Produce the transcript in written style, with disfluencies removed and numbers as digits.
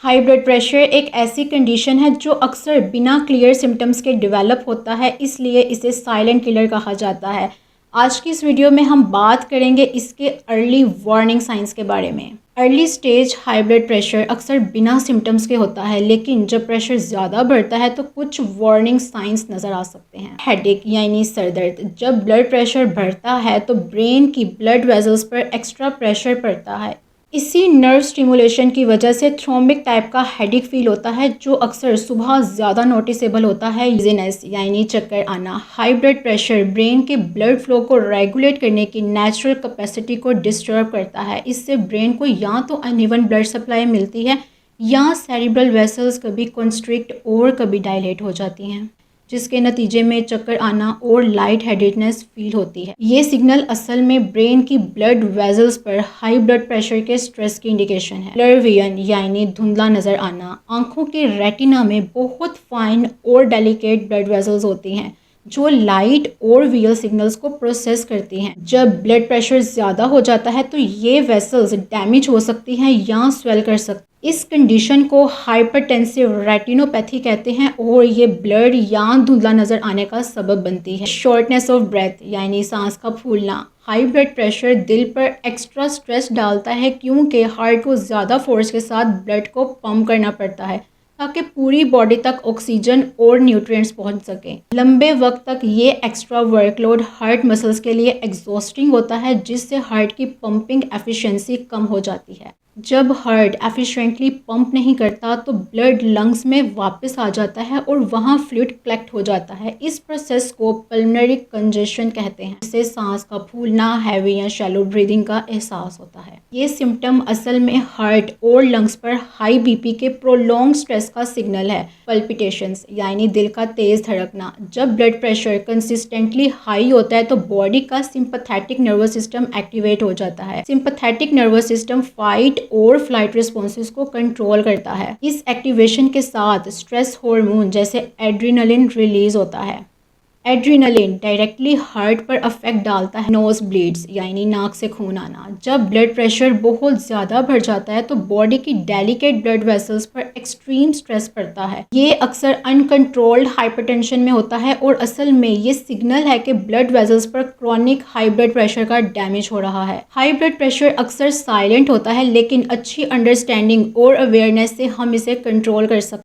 High blood pressure एक ऐसी condition है जो अक्सर बिना क्लियर सिम्टम्स के डेवलप होता है, इसलिए इसे साइलेंट किलर कहा जाता है। आज की इस वीडियो में हम बात करेंगे इसके अर्ली वार्निंग साइंस के बारे में। Early stage high blood pressure अक्सर बिना सिम्टम्स के होता है, लेकिन जब प्रेशर ज़्यादा बढ़ता है तो कुछ वार्निंग साइंस नज़र आ सकते हैं। हेडेक यानी सर दर्द। जब ब्लड प्रेशर बढ़ता है तो ब्रेन की ब्लड वेजल्स पर एक्स्ट्रा प्रेशर पड़ता है। इसी नर्व स्टिमुलेशन की वजह से थ्रोम्बिक टाइप का हेडेक फील होता है, जो अक्सर सुबह ज़्यादा नोटिसेबल होता है। डिजीनेस यानी चक्कर आना। हाई ब्लड प्रेशर ब्रेन के ब्लड फ्लो को रेगुलेट करने की नेचुरल कैपेसिटी को डिस्टर्ब करता है। इससे ब्रेन को या तो अनइवन ब्लड सप्लाई मिलती है या सेरिब्रल वेसल्स कभी कंस्ट्रिक्ट और कभी डायलेट हो जाती हैं, जिसके नतीजे में चक्कर आना और लाइट हेडेडनेस फील होती है। ये सिग्नल असल में ब्रेन की ब्लड वेजल्स पर हाई ब्लड प्रेशर के स्ट्रेस की इंडिकेशन है। ब्लर विजन यानी धुंधला नजर आना। आंखों के रेटिना में बहुत फाइन और डेलिकेट ब्लड वेजल्स होती हैं जो लाइट और विजुअल सिग्नल्स को प्रोसेस करती हैं। जब ब्लड प्रेशर ज़्यादा हो जाता है तो ये वेसल्स डैमेज हो सकती हैं या स्वेल कर सकती हैं। इस कंडीशन को हाइपरटेंसिव रेटिनोपैथी कहते हैं और ये ब्लड या धुंधला नज़र आने का सबब बनती है। शॉर्टनेस ऑफ ब्रेथ यानी सांस का फूलना। हाई ब्लड प्रेशर दिल पर एक्स्ट्रा स्ट्रेस डालता है, क्योंकि हार्ट को ज़्यादा फोर्स के साथ ब्लड को पंप करना पड़ता है ताकि पूरी बॉडी तक ऑक्सीजन और न्यूट्रिएंट्स पहुंच सकें। लंबे वक्त तक ये एक्स्ट्रा वर्कलोड हार्ट मसल्स के लिए एग्जॉस्टिंग होता है, जिससे हार्ट की पंपिंग एफिशिएंसी कम हो जाती है। जब हार्ट एफिशिएंटली पंप नहीं करता तो ब्लड लंग्स में वापस आ जाता है और वहाँ फ्लूइड कलेक्ट हो जाता है। इस प्रोसेस को पल्मोनरी कंजेशन कहते हैं, जिससे सांस का फूलना, हैवी या शैलो ब्रीदिंग का एहसास होता है। ये सिम्टम असल में हार्ट और लंग्स पर हाई बीपी के प्रोलॉन्ग स्ट्रेस का सिग्नल है। पल्पिटेशंस यानी दिल का तेज धड़कना। जब ब्लड प्रेशर कंसिस्टेंटली हाई होता है तो बॉडी का सिंपैथेटिक नर्वस सिस्टम एक्टिवेट हो जाता है। सिंपैथेटिक नर्वस सिस्टम फाइट और फ्लाइट रिस्पॉन्सेस को कंट्रोल करता है। इस एक्टिवेशन के साथ स्ट्रेस हार्मोन जैसे एड्रेनलिन रिलीज होता है। एड्रेनलिन डायरेक्टली हार्ट पर अफेक्ट डालता है। नोज ब्लीड्स यानी नाक से खून आना। जब ब्लड प्रेशर बहुत ज़्यादा बढ़ जाता है तो बॉडी की डेलिकेट ब्लड वेसल्स पर एक्सट्रीम स्ट्रेस पड़ता है। ये अक्सर अनकंट्रोल्ड हाइपरटेंशन में होता है और असल में ये सिग्नल है कि ब्लड वेसल्स पर क्रॉनिक हाई ब्लड प्रेशर का डैमेज हो रहा है। हाई ब्लड प्रेशर अक्सर साइलेंट होता है, लेकिन अच्छी अंडरस्टैंडिंग और अवेयरनेस से हम इसे कंट्रोल कर सकते हैं।